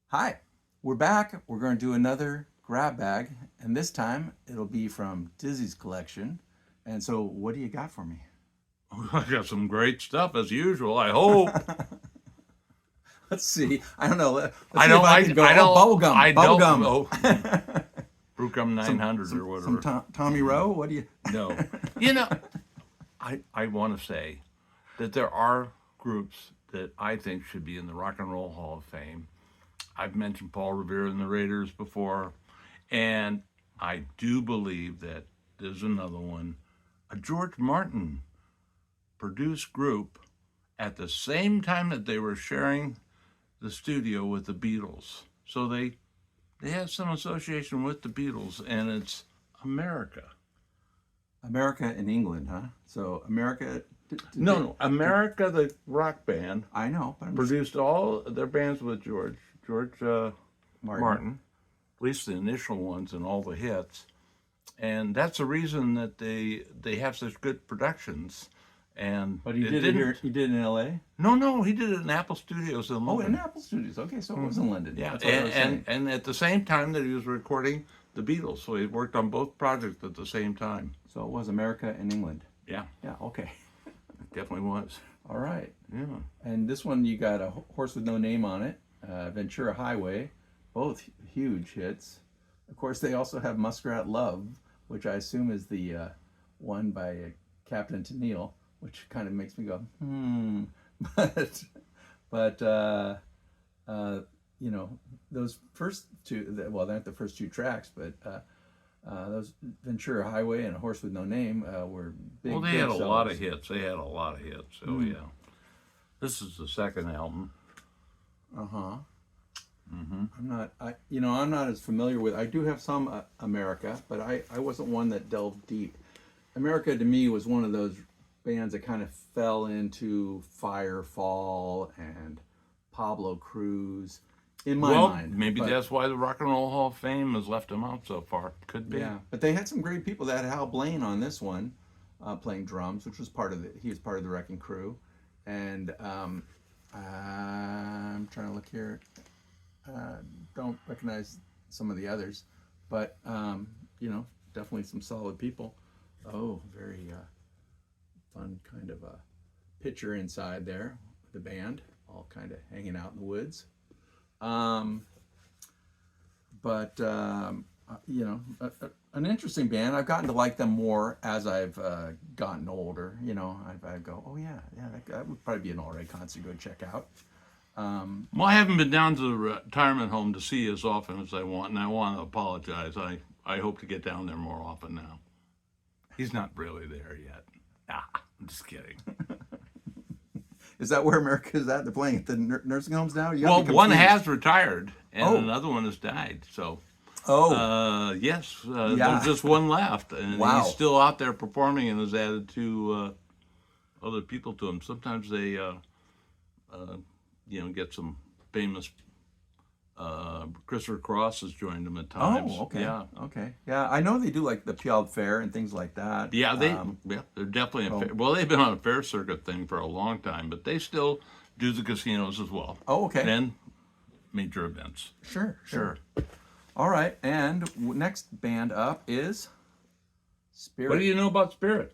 Hi, we're back. We're going to do another grab bag, and this time it'll be from Dizzy's collection. And so, what do you got for me? I got some great stuff as usual. I hope. Let's see. I don't know. Let's I see if don't I like. can go. I Oh, don't. bubblegum. I don't. Bubblegum. Brewcum some 900 some or some whatever. Tommy Rowe. What do you? No. You know, I want to say that there are groups that I think should be in the Rock and Roll Hall of Fame. I've mentioned Paul Revere and the Raiders before, and I do believe that there's another one, a George Martin produced group at the same time that they were sharing the studio with the Beatles. So they have some association with the Beatles, and it's America. America in England, huh? So America. No, America, the rock band, I know, but I'm just produced all their bands with George Martin. Martin, at least the initial ones and all the hits, and that's the reason that they have such good productions. And But he it did it here. didn't. He did it in L.A. No, he did it in Apple Studios in Oh, in London. Apple Studios. Okay, so it was in London. Yeah, That's what I was saying. and at the same time that he was recording the Beatles, so he worked on both projects at the same time. So it was America in England. Yeah, Yeah. Okay. it definitely was. All right. Yeah. And this one, you got a horse with no name on it, Ventura Highway, both huge hits. Of course, they also have Muskrat Love, which I assume is the one by Captain Tennille, which kind of makes me go, hmm. But, but uh, you know, those first two, well, they're not the first two tracks, but those Ventura Highway and A Horse with No Name were big. Well, they big had a lot of sellers. hits. They had a lot of hits. Oh yeah. This is the second album. Uh huh. Mm-hmm. I'm not as familiar with. I do have some America, but I wasn't one that delved deep. America to me was one of those bands that kind of fell into Firefall and Pablo Cruz in my Well, mind. maybe But that's why the Rock and Roll Hall of Fame has left them out so far. Could be. yeah, but they had some great people. They had Hal Blaine on this one, playing drums, which was part of the. He was part of the Wrecking Crew, and I'm trying to look here. Don't recognize some of the others, but definitely some solid people. Oh, very fun kind of a picture inside there. The band all kind of hanging out in the woods. Um, but an interesting band. I've gotten to like them more as I've gotten older. I go, oh yeah, that would probably be an all right concert to go check out. Well, I haven't been down to the retirement home to see as often as I want, and I want to apologize. I hope to get down there more often now. He's not really there yet. I'm just kidding. Is that where America is at? They're playing at the nursing homes now. You got Well, me one confused. has retired, and Oh. another one has died. So, yes, Yeah. there's just one left, and Wow. he's still out there performing and has added two other people to him. Sometimes they, get some famous. Christopher Cross has joined them at times. Oh, okay. Yeah. Okay. Yeah, I know they do like the Puyallup Fair and things like that. Yeah, they're definitely well, they've been on a fair circuit thing for a long time, but they still do the casinos as well. Oh, okay. And major events. Sure. All right. And next band up is Spirit. What do you know about Spirit?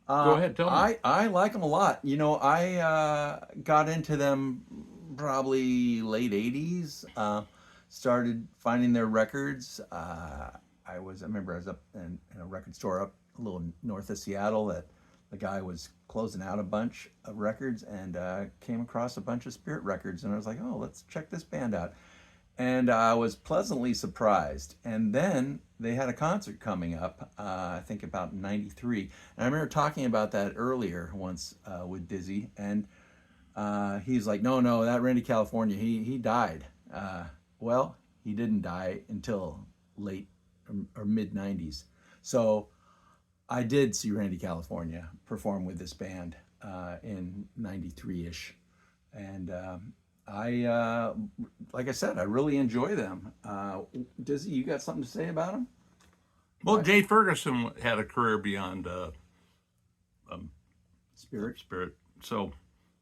Go ahead, tell me. I like them a lot. I got into them probably late '80s. Started finding their records. I remember I was up in a record store up a little north of Seattle that the guy was closing out a bunch of records and came across a bunch of Spirit records, and I was like, oh, let's check this band out. And I was pleasantly surprised. And then they had a concert coming up, I think about '93. And I remember talking about that earlier once with Dizzy, and he's like, no, that Randy California, he died. Well, he didn't die until late or mid '90s. So I did see Randy California perform with this band in '93-ish, and like I said, I really enjoy them. Dizzy, you got something to say about them? Well, Jay Ferguson had a career beyond Spirit. Spirit, so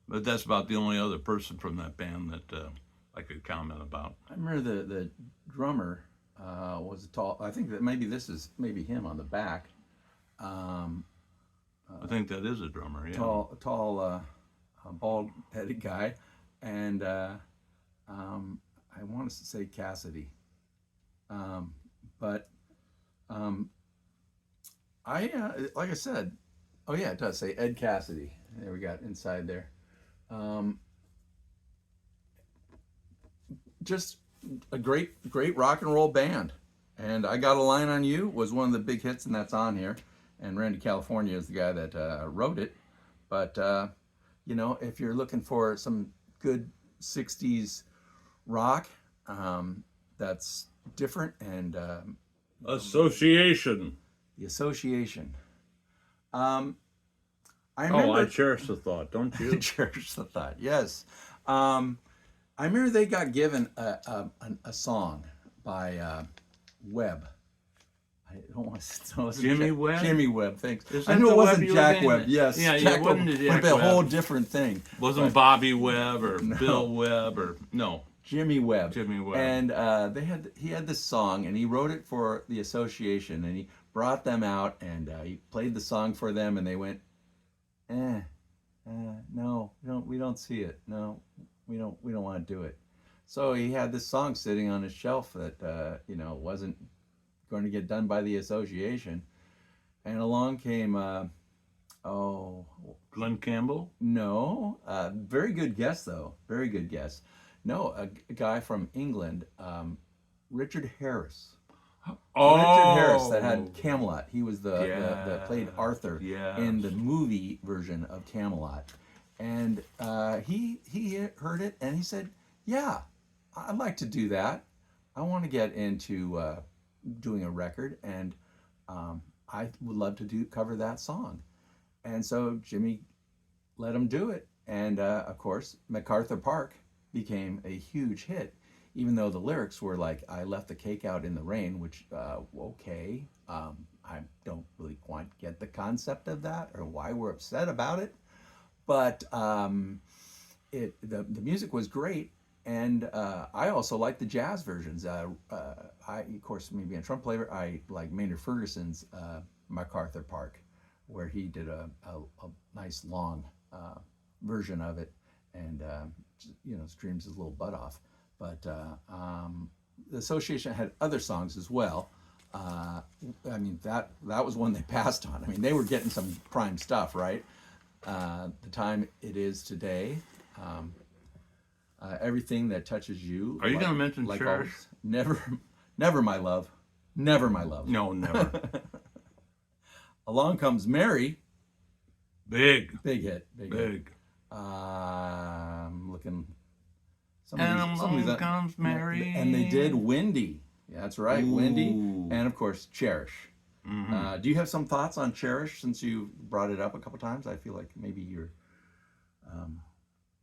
but that's about the only other person from that band that I could comment about. I remember the drummer was a tall. I think that maybe him on the back. I think that is a drummer. Yeah. Tall, bald-headed guy, and I want to say Cassidy, but like I said, oh yeah, it does say Ed Cassidy. There we got inside there. Just a great rock and roll band. And I Got a Line on You was one of the big hits, and that's on here. And Randy California is the guy that wrote it. But if you're looking for some good '60s rock, that's different, and Association. the Association. I remember. Oh, I cherish the thought, don't you? Cherish the thought. Yes. I remember they got given a song by Webb. I don't want to. Jimmy Webb? Jimmy Webb, thanks. Is I that knew the it wasn't Webb you were Jack thinking? Webb. Yes, Yeah, Jack it wasn't Webb the would Jack be a whole Webb. different thing. Wasn't Bobby Webb or Bill Webb or no? Jimmy Webb. Jimmy Webb. And he had this song, and he wrote it for the association, and he brought them out, and he played the song for them, and they went, no, we don't see it. No, we don't want to do it. So he had this song sitting on his shelf that wasn't going to get done by the association, and along came Glenn Campbell. no, very good guess though, very good guess. No, a guy from England, Richard Harris. Richard Harris that had Camelot. He was the played Arthur Yes. in the movie version of Camelot, and he heard it and he said, "Yeah, I'd like to do that. I want to get into doing a record, and I would love to cover that song." And so Jimmy let him do it, and of course MacArthur Park became a huge hit. Even though the lyrics were like, "I left the cake out in the rain," which, okay, I don't really quite get the concept of that or why we're upset about it. But the music was great, and I also like the jazz versions. I, of course, me being a trumpet player, I like Maynard Ferguson's MacArthur Park, where he did a nice long version of it, and screams his little butt off. But the association had other songs as well. That was one they passed on. I mean, they were getting some prime stuff, right? The time it is today. Everything that touches you. Are you going to mention Cherish? Always. Never, my love. Never, my love. No, never. Along Comes Mary. Big hit. Big. I'm looking. Along Comes Mary. And they did Windy. Yeah, that's right, Ooh. Windy. And of course, Cherish. Mm-hmm. Do you have some thoughts on Cherish since you brought it up a couple times? I feel like maybe you're.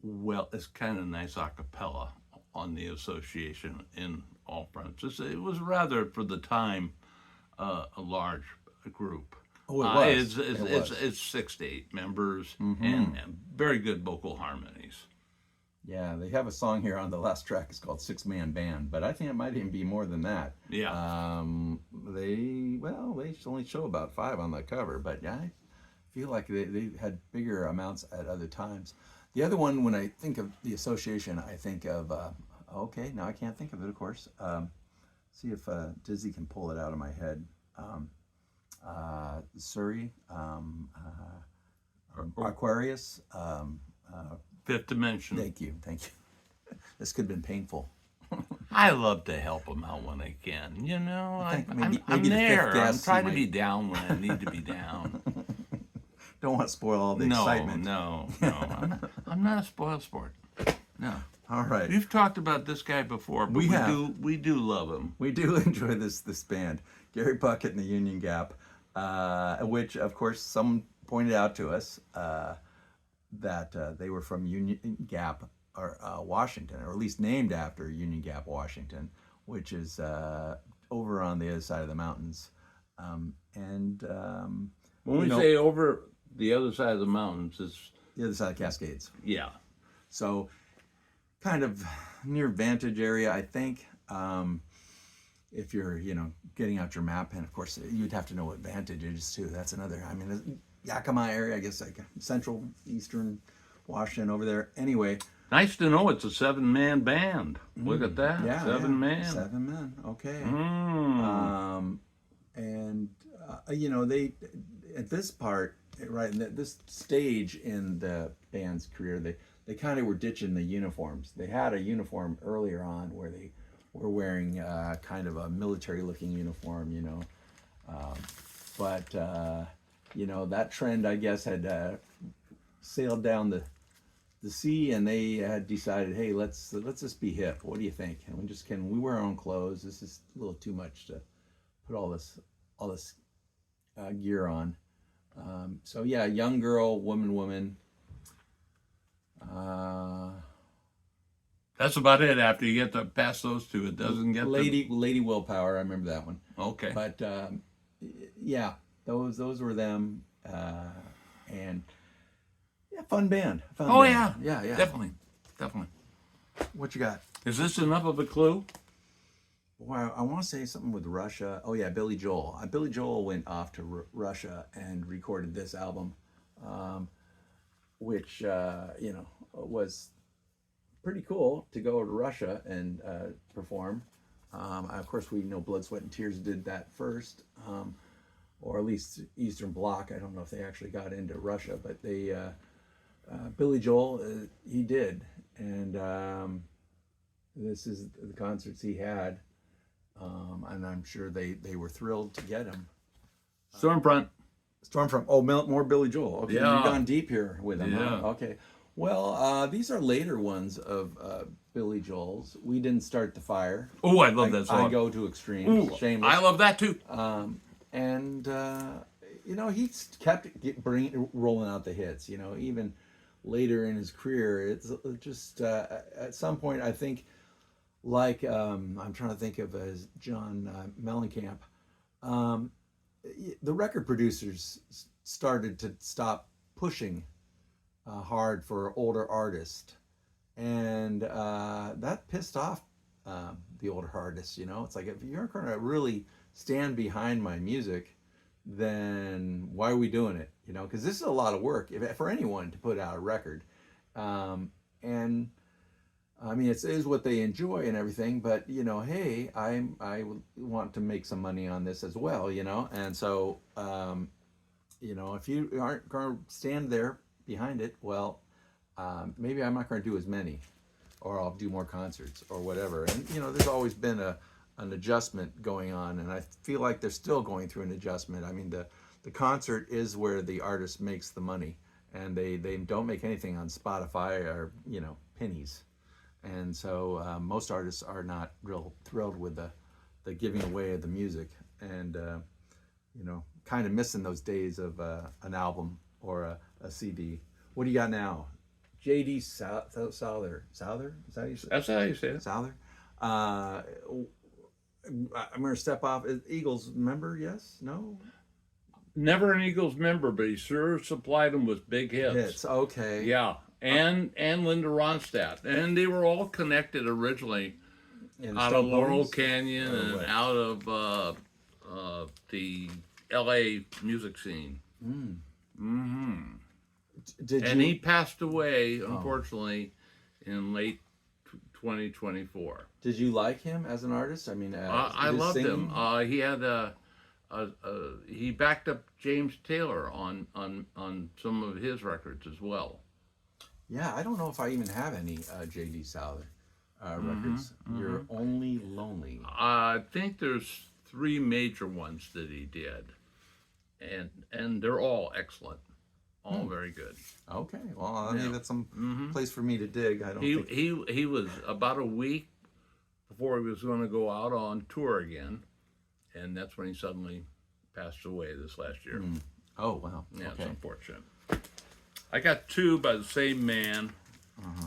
Well, it's kind of nice a cappella on the association in all fronts. It was rather, for the time, a large group. Oh, it was. It's 6 to 8 members Mm-hmm. and very good vocal harmonies. Yeah, they have a song here on the last track. It's called Six Man Band, but I think it might even be more than that. Yeah. They only show about 5 on the cover, but yeah, I feel like they had bigger amounts at other times. The other one, when I think of the association, I think of, okay, now I can't think of it, of course. See if Dizzy can pull it out of my head. Surrey, Aquarius. Fifth Dimension. Thank you. This could have been painful. I love to help them out when I can. think I'm maybe the there. fifth I'm guest, trying you to be down when I need to be down. Don't want to spoil all the excitement. No. I'm not a spoil sport. No. All right. You've talked about this guy before, but we do love him. We do enjoy this band, Gary Puckett and the Union Gap, which, of course, some pointed out to us that they were from Union Gap, or Washington, or at least named after Union Gap, Washington, which is over on the other side of the mountains. When we say over the other side of the mountains, it's the other side of Cascades. yeah. So kind of near Vantage area, I think. If you're, getting out your map, and of course you'd have to know what Vantage is too. That's another. I mean, Yakima area, I guess, like central eastern Washington over there. Anyway, Nice to know it's a 7-man band. Look at that. yeah, 7 man. 7 men. Okay. Mm. And they at this part, right, in this stage in the band's career, they kind of were ditching the uniforms. They had a uniform earlier on where they were wearing kind of a military looking uniform, but that trend, I guess, had sailed down the sea, and they had decided, hey, let's just be hip. What do you think? And can we wear our own clothes? This is a little too much to put all this gear on. So yeah, young girl, woman. That's about it. After you get past those two, it doesn't get Lady Willpower. I remember that one. Okay. But yeah, those were them, and yeah, fun band. Yeah. Yeah. Definitely. What you got? Is this enough of a clue? Well, I want to say something with Russia. Oh yeah, Billy Joel. Billy Joel went off to Russia and recorded this album, which was pretty cool to go to Russia and perform. Of course, we know Blood, Sweat, and Tears did that first, or at least Eastern Bloc. I don't know if they actually got into Russia, but they Billy Joel he did, and this is the concerts he had. And I'm sure they were thrilled to get him. Stormfront. Oh, more Billy Joel. Okay, Yeah. you've gone deep here with him. Yeah. Huh? Okay. Well, these are later ones of Billy Joel's. We Didn't Start the Fire. Oh, I love that song. I Go to Extremes. Ooh, Shameless. I love that too. And he's kept rolling out the hits. Even later in his career, it's just at some point, I think, like I'm trying to think of as John Mellencamp, the record producers started to stop pushing hard for older artists, and that pissed off the older artists. It's like, if you're going to really stand behind my music, then why are we doing it? Because this is a lot of work for anyone to put out a record, and I mean, it is what they enjoy and everything, but hey, I want to make some money on this as well, and so if you aren't going to stand there behind it, well, maybe I'm not going to do as many, or I'll do more concerts or whatever. And there's always been an adjustment going on, and I feel like they're still going through an adjustment. I mean, the concert is where the artist makes the money, and they don't make anything on Spotify or pennies. And so most artists are not real thrilled with the giving away of the music, and kind of missing those days of an album or a CD. What do you got now? J.D. Souther. Is that how you say it? That's how you say it. Souther. I'm going to step off. Eagles member? Yes? No? Never an Eagles member, but he sure supplied them with big hits. Okay. Yeah. And Linda Ronstadt, and they were all connected originally out of Laurel Canyon and out of the L.A. music scene. He passed away, unfortunately, in late 2024. Did you like him as an artist? I mean, I loved him. He had he backed up James Taylor on some of his records as well. Yeah, I don't know if I even have any J.D. Souther records. You're Only Lonely. I think there's 3 major ones that he did, and they're all excellent, all very good. Okay, well, I think that's some place for me to dig. I don't think he was about a week before he was going to go out on tour again, and that's when he suddenly passed away this last year. Oh wow, Yeah, okay. it's unfortunate. I got 2 by the same man,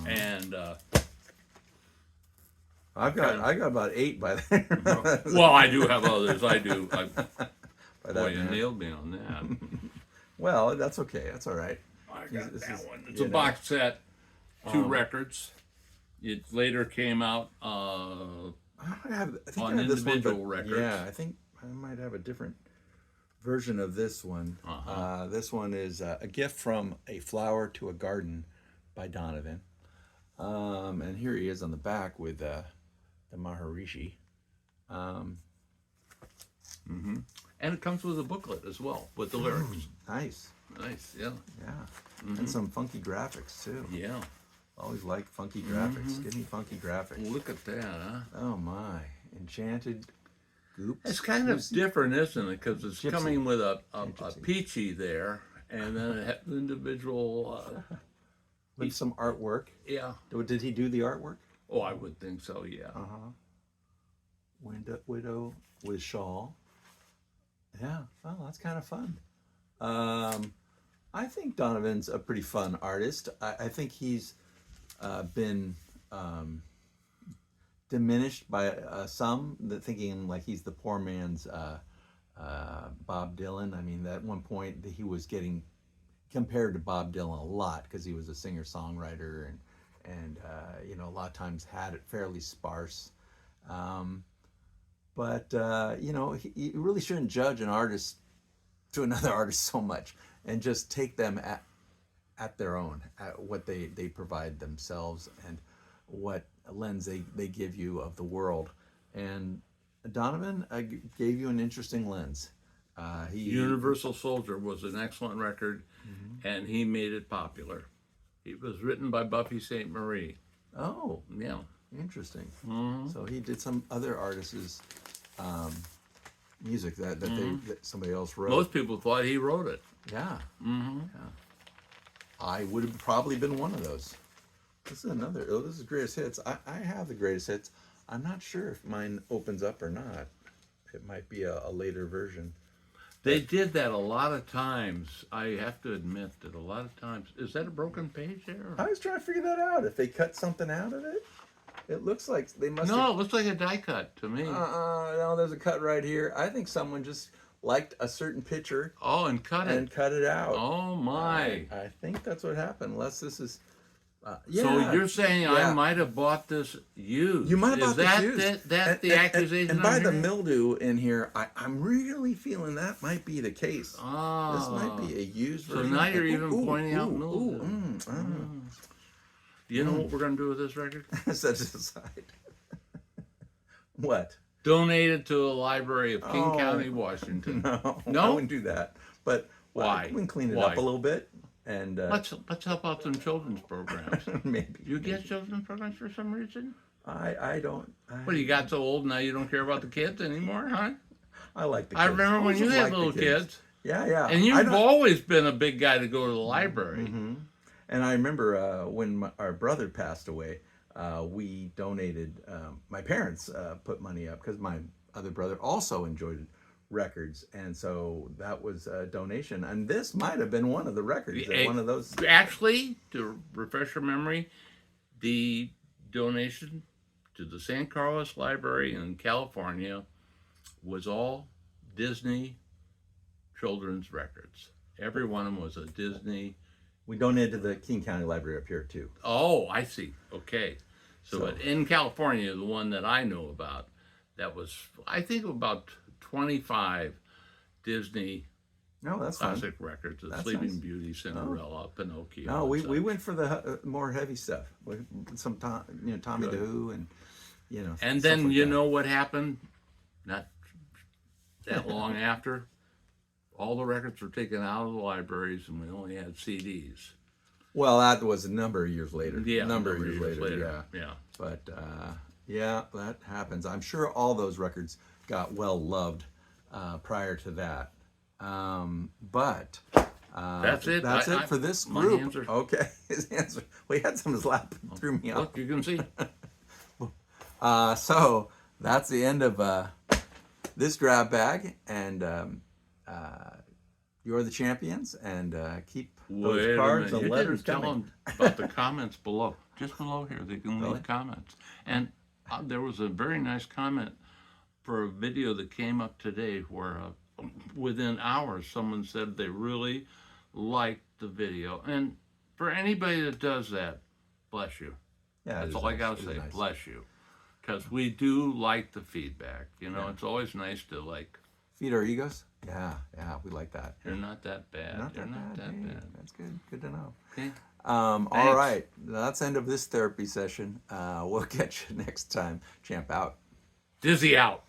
and I got about 8 by there. well, I do have others. I do. By Boy, that you man. nailed me on that. Well, that's okay. That's all right. I got This that is- one. It's a box set, 2 records. It later came out I think on I have this one, individual but records. yeah, I think I might have a different version of this one. This one is A Gift from a Flower to a Garden by Donovan. And here he is on the back with the Maharishi. And it comes with a booklet as well with the lyrics. Nice. Nice, yeah. Yeah. And some funky graphics too. Yeah. Always like funky graphics. Give me funky graphics. Look at that, huh? Oh my. Enchanted Goops. It's kind of different, isn't it? Because it's Gypsy. coming with a Gypsy. peachy there, and then it has individual. With some artwork. Yeah. Did he do the artwork? Oh, I would think so. Yeah. Widow with shawl. Yeah, well, that's kind of fun. I think Donovan's a pretty fun artist. I think he's been diminished by some, that thinking like he's the poor man's Bob Dylan. I mean, at one point he was getting compared to Bob Dylan a lot because he was a singer-songwriter and you know, a lot of times had it fairly sparse. But you know, you really shouldn't judge an artist to another artist so much, and just take them at their own, at what they provide themselves and what lens they give you of the world. And Donovan gave you an interesting lens. Universal Soldier was an excellent record, and he made it popular. It was written by Buffy St. Marie. Oh, Yeah. interesting. So he did some other artists' music that somebody else wrote. Most people thought he wrote it. Yeah. Yeah. I would have probably been one of those. This is another. Oh, this is greatest hits. I have the greatest hits. I'm not sure if mine opens up or not. It might be a later version. They did that a lot of times. I have to admit that a lot of times. Is that a broken page there? I was trying to figure that out. If they cut something out of it, it looks like they must. No, it looks like a die cut to me. No, there's a cut right here. I think someone just liked a certain picture Oh, and cut and it. cut it out. Oh my. I think that's what happened. Unless this is. Yeah. So you're saying Yeah. I might have bought this used? You might have bought that this used. That the accusation? And by I'm the hearing? mildew in here, I'm really feeling that might be the case. Oh. This might be a used So version. now you're even pointing out mildew. You know what we're going to do with this record? Set it aside. What? Donate it to the Library of King Oh. County, Washington. No, No? I wouldn't do that. But Why? we can clean it Why? up a little bit, and Let's help out some children's programs. maybe. You get children's programs for some reason? I don't. What, you got so old now you don't care about the kids anymore, huh? I like the kids. I remember when always you had liked the little kids. Yeah, yeah. And I you've don't- always been a big guy to go to the library. And I remember when our brother passed away, we donated. My parents put money up because my other brother also enjoyed records, and so that was a donation. And this might have been one of the records, one of those. Actually, to refresh your memory, the donation to the San Carlos Library in California was all Disney children's records. Every one of them was a Disney. We donated to the King County Library up here too. Oh, I see. Okay. So in California, the one that I know about, that was, I think, about 25 Disney No, that's fine. classic records. The That's Sleeping nice. Beauty, Cinderella, Pinocchio. No, and we such. went for the more heavy stuff, with some Tommy the Who, and And stuff then like you that. know what happened? Not that long after, all the records were taken out of the libraries, and we only had CDs. Well, that was a number of years later. Yeah, a number of years later. Yeah. Yeah. But yeah, that happens. I'm sure all those records got well loved prior to that. But That's it. That's it for this my group. hands are- Okay, his hands. Well, he had some in his lap and threw me off. Look, you can see. So that's the end of this grab bag, and you're the champions. And keep those Wait a cards minute. and You letters didn't tell coming. them about the comments below. Just below here, they can Really? leave comments. And there was a very nice comment for a video that came up today where within hours someone said they really liked the video. And for anybody that does that, bless you. Yeah, it That's is all I nice. gotta It is say. nice. Bless you, because we do like the feedback. You know, Yeah. it's always nice to like. Feed our egos. Yeah, we like that. You're not that bad. Not You're that not bad. that Hey, bad. that's good. Good to know. Okay. All Thanks. right. That's the end of this therapy session. We'll catch you next time. Champ out. Dizzy out.